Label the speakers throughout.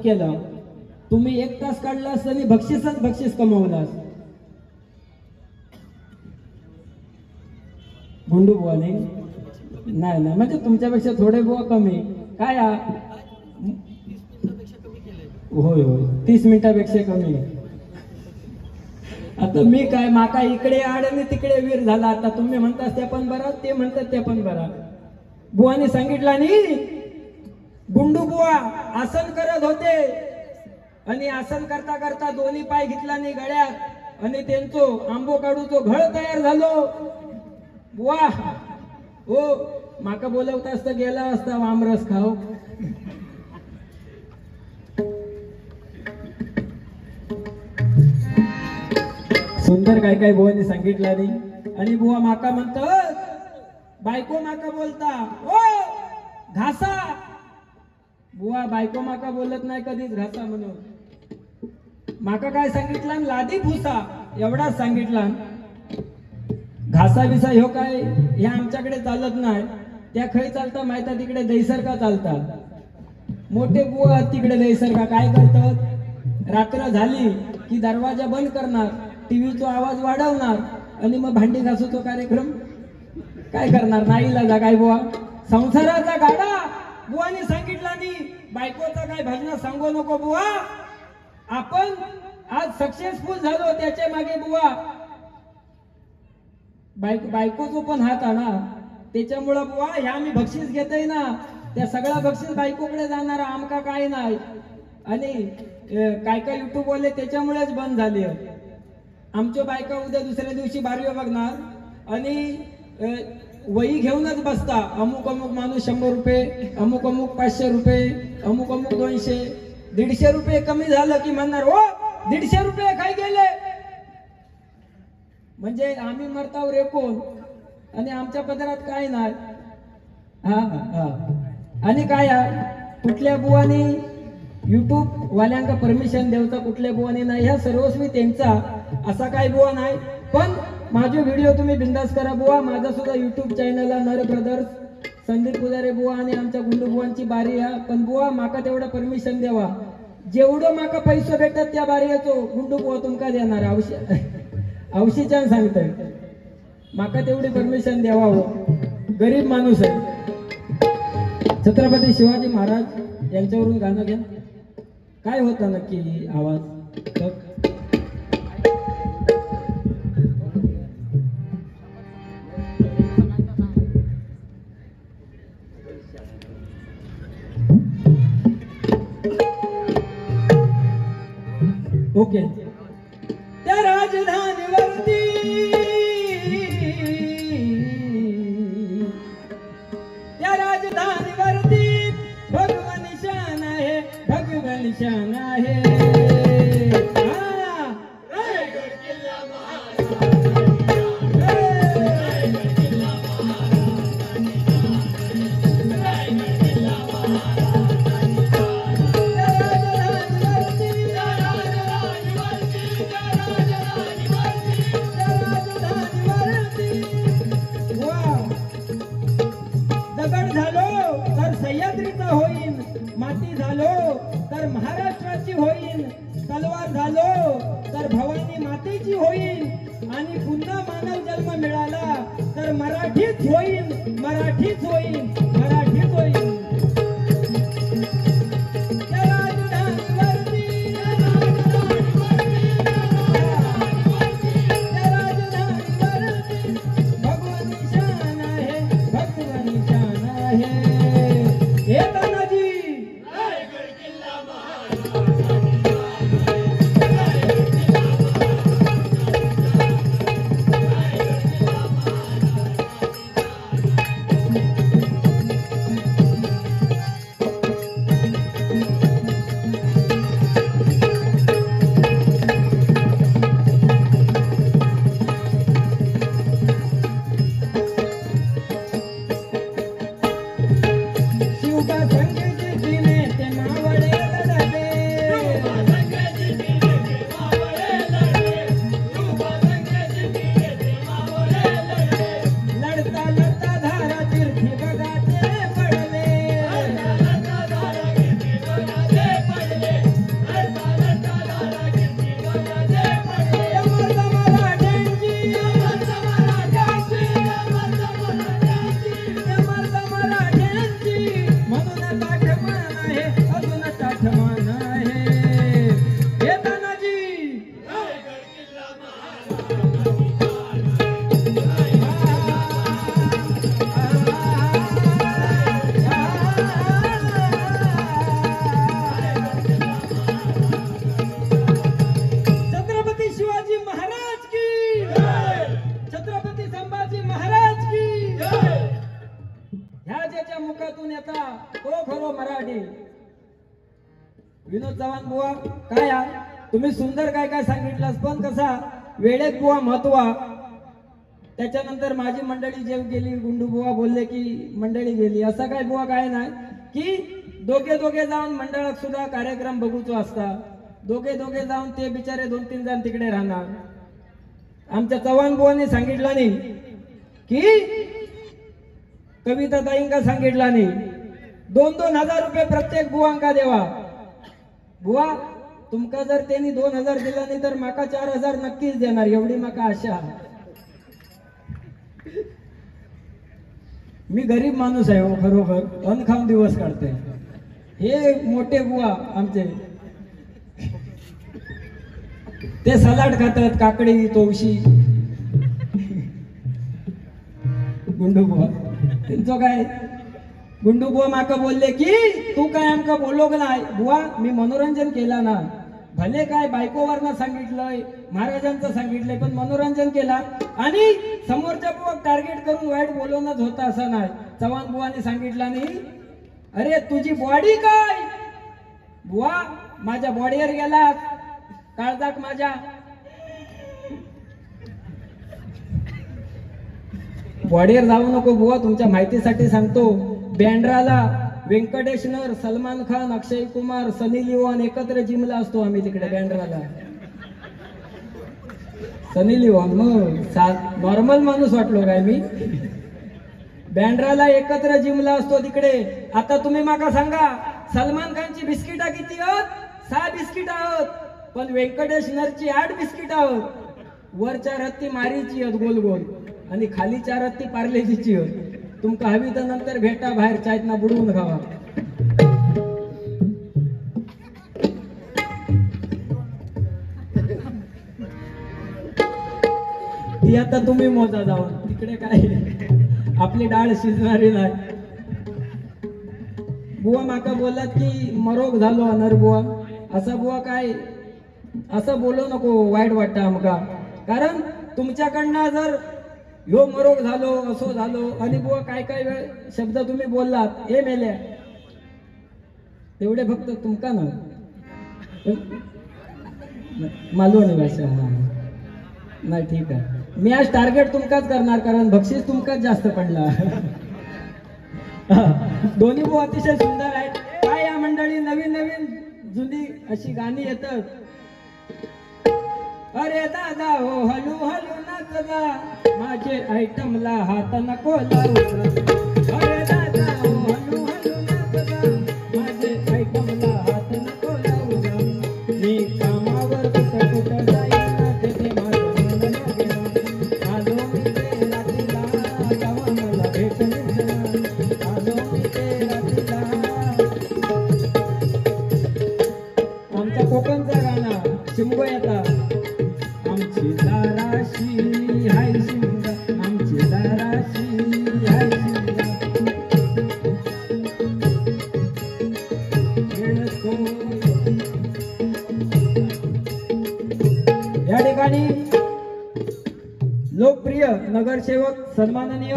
Speaker 1: केलं, तुम्ही 1 तास काढला असता आणि बक्षीस कमावला असतं. गुंडू बुवा नाही म्हणजे तुमच्यापेक्षा थोडे बुवा कमी. काय होय 30 मिनिटापेक्षा कमी. आता मी काय माका इकडे आड आणि तिकडे वीर झाला. आता तुम्ही म्हणता ते पण बरा, ते म्हणतात ते पण बरा. बुवाने सांगितलं नी, गुंडू बुवा आसन करत होते आणि आसन करता करता दोन्ही पाय घेतला नी गळ्यात आणि त्यांचो आंबो काढूचो घळ तयार झालो. बुवा हो माका बोलवता असता गेला असता आमरस खाऊ. सुंदर काय काय बुवाने सांगितलं नाही. आणि बुवा माका म्हणतात, बायको माका बोलता ओ घासा. बुवा बायको माका बोलत नाही कधीच घासा म्हणून. माका काय सांगितलं, लादी फुसा एवढाच सांगितलं. घासा बिसा ह्यो काय ह्या आमच्याकडे चालत नाही. त्या खै चालता माहिती तिकडे दैसर का चालतात. मोठे बुवा तिकडे दैसर का काय करतात, रात्र झाली की दरवाजा बंद करणार, टीव्हीचा आवाज वाढवणार आणि मग भांडी घासूचा कार्यक्रम काय करणार. नाईला जा काय बुवा संसाराचा गाडा. बुवाने सांगितला नी, बायकोचा काय भजना सांगू नको बुवा. आपण आज सक्सेसफुल झालो त्याच्या मागे बुवा बायकोचो पण हात आणा. त्याच्यामुळं बुवा ह्या मी बक्षीस घेतोय ना, त्या सगळा बक्षीस बायकोकडे जाणार, आमका काय नाही. आणि काय काय युट्यूब वाले त्याच्यामुळेच बंद झाले. आमच्या बायका उद्या दुसऱ्या दिवशी बारवी बघणार आणि वही घेऊनच बसता. अमुक अमुक माणूस 100 रुपये, अमुक अमुक 500 रुपये, अमुक अमुक 200, 150 रुपये कमी झालं की म्हणणार हो 150 रुपये काय गेले. म्हणजे आम्ही मरताव रेकून आणि आमच्या पदरात काय नाही. आणि काय कुठल्या बुवानी युट्यूब वाल्यांका परमिशन देवता, कुठल्या बुवानी नाही. ह्या सर्वस्वी त्यांचा असा काय बुवा नाही. पण माझे व्हिडिओ तुम्ही बिंदास करा बुवा. माझा सुद्धा युट्यूब चॅनलला नर ब्रदर्स, संदीप पुजारे बुवा आणि आमच्या गुंडू बुवांची बारी आहे. पण बुवा माका तेवढं परमिशन देवा. जेवढं माका पैसे भेटतात त्या बारीयाचो गुंडू बुवा तुमका देणार. औषीच्यान सांगतोय माका तेवढी परमिशन द्यावा. हो गरीब माणूस आहे. छत्रपती शिवाजी महाराज यांच्यावरून गाणं घ्या. काय होता नक्की आवाज. ओके. त्या राजधानीवरती भगवान शान आहे, भगवान शान आहे. माती झालो तर महाराष्ट्राची होईल, तलवार झालो तर भवानी मातेची होईल आणि पुन्हा मानव जन्म मिळाला तर मराठीच होईल, मराठीच होईल, मराठीच होईल. जगातून येता तो खरो मराठी. विनोद चव्हाण बुवा काय तुम्ही सुंदर काय काय सांगितलं, पण कसा वेळेत बुवा महत्व. त्याच्यानंतर माझी मंडळी जेव गेली, गुंडू बुवा बोलले की मंडळी गेली, असं काय बुवा काय नाही की दोघे दोघे जाऊन मंडळात सुद्धा कार्यक्रम बघूचो असता. दोघे दोघे जाऊन ते बिचारे 2-3 जण तिकडे राहणार. आमच्या चव्हाण बुवांनी सांगितलं नाही की कविता ताईंका सांगितलं नाही 2-2 हजार रुपये प्रत्येक बुवांका देवा. बुवा तुमका जर त्यांनी 2 हजार दिला नाही तर माका 4 हजार नक्कीच देणार, एवढी माका आशा. मी गरीब माणूस आहे हो, खरोखर अन्न खाऊन दिवस काढते. हे मोठे बुवा आमचे ते सलाड खातात, काकडी तोवशी. गुंडू बुवा त्यांचं काय, गुंडू बुवा माका बोलले की तू काय आमका बोललो का नाही. बुवा मी मनोरंजन केला ना, भले काय बायकोवरनं सांगितलंय, महाराजांचं सांगितलंय, पण मनोरंजन केला. आणि समोरच्या बुवा टार्गेट करून वाईट बोलवणंच होतं असं नाही. चव्हाण बुवाने सांगितलं नाही अरे तुझी बॉडी काय. बुवा माझ्या बॉडीवर गेला काळजाक माझ्या. बॉडीवर जाऊ नको बुवा, तुमच्या माहितीसाठी सांगतो. बँड्राला व्यंकटेश नर, सलमान खान, अक्षय कुमार, सनी लिओन एकत्र जिमला असतो आम्ही तिकडे बँड्राला. सनी लिओन मग नॉर्मल माणूस वाटलो काय मी. बँड्राला एकत्र जिमला असतो तिकडे. आता तुम्ही माका सांगा सलमान खानची बिस्किटा किती आहोत? 6 बिस्किट आहोत, पण व्यंकटेश नरची 8 बिस्किट आहोत. वरच्या रत्ती मारीची आहेत गोल गोल आणि खालीच्या रत्ती पार्लेजीची आहेत. तुमका हवी तर नंतर भेटा, बाहेर चायतना बुडवून खावा. ती आता तुम्ही मोजा जाऊन, तिकडे काय आपली डाळ शिजणारी नाही. बुवा माका बोललात की मरोग झालो अनर बुवा. असा बुवा काय असं बोलू नको, वाईट वाटतं आमका. कारण तुमच्याकडनं जर ह्यो मरोग झालो असो झालो आणि बुवा काय काय शब्द तुम्ही बोललात हे मेल्या तेवढे फक्त तुमका ना मालवणी भाषा. हा नाही ठीक आहे, मी आज टार्गेट तुमकाच करणार, कारण बक्षीस तुमकाच जास्त पडला. दोन्ही बुवा अतिशय सुंदर आहेत. काय या मंडळी नवीन नवीन जुनी अशी गाणी येतात. अरे दादा हो हलू हलू नाचला, माझे आयटमला हात नको लावू. अरे दादा हो हलू हलू नाचला, माझे आयटमला हात नको लावू. मी कामावर कुठं कुठं जाईना, तिथे माझं मन लागेना. आलो मी ते रात्रीला, गावा मला भेट दिसना. आलो मी ते रात्रीला. आमचा कोकणचा गाणा शिमगो येता. आमची दाराशी हाय शिमगा, आमची दाराशी हाय शिमगा. या ठिकाणी लोकप्रिय नगरसेवक सन्माननीय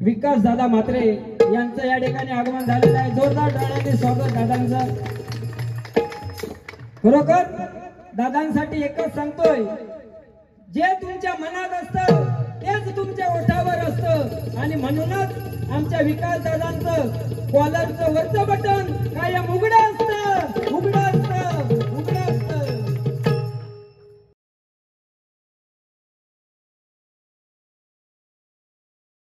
Speaker 1: विकास दादा म्हात्रे यांचं या ठिकाणी आगमन झालेलं आहे. जोरदार टाळ्यांनी स्वागत दादांचं. खरोखर दादांसाठी एकच सांगतोय, जे तुमच्या मनात असतं तेच तुमच्या ओठावर असतं. आणि म्हणूनच आमच्या विकास दादांचं कॉलरचं वरचं बटन कायम उघडं असतं.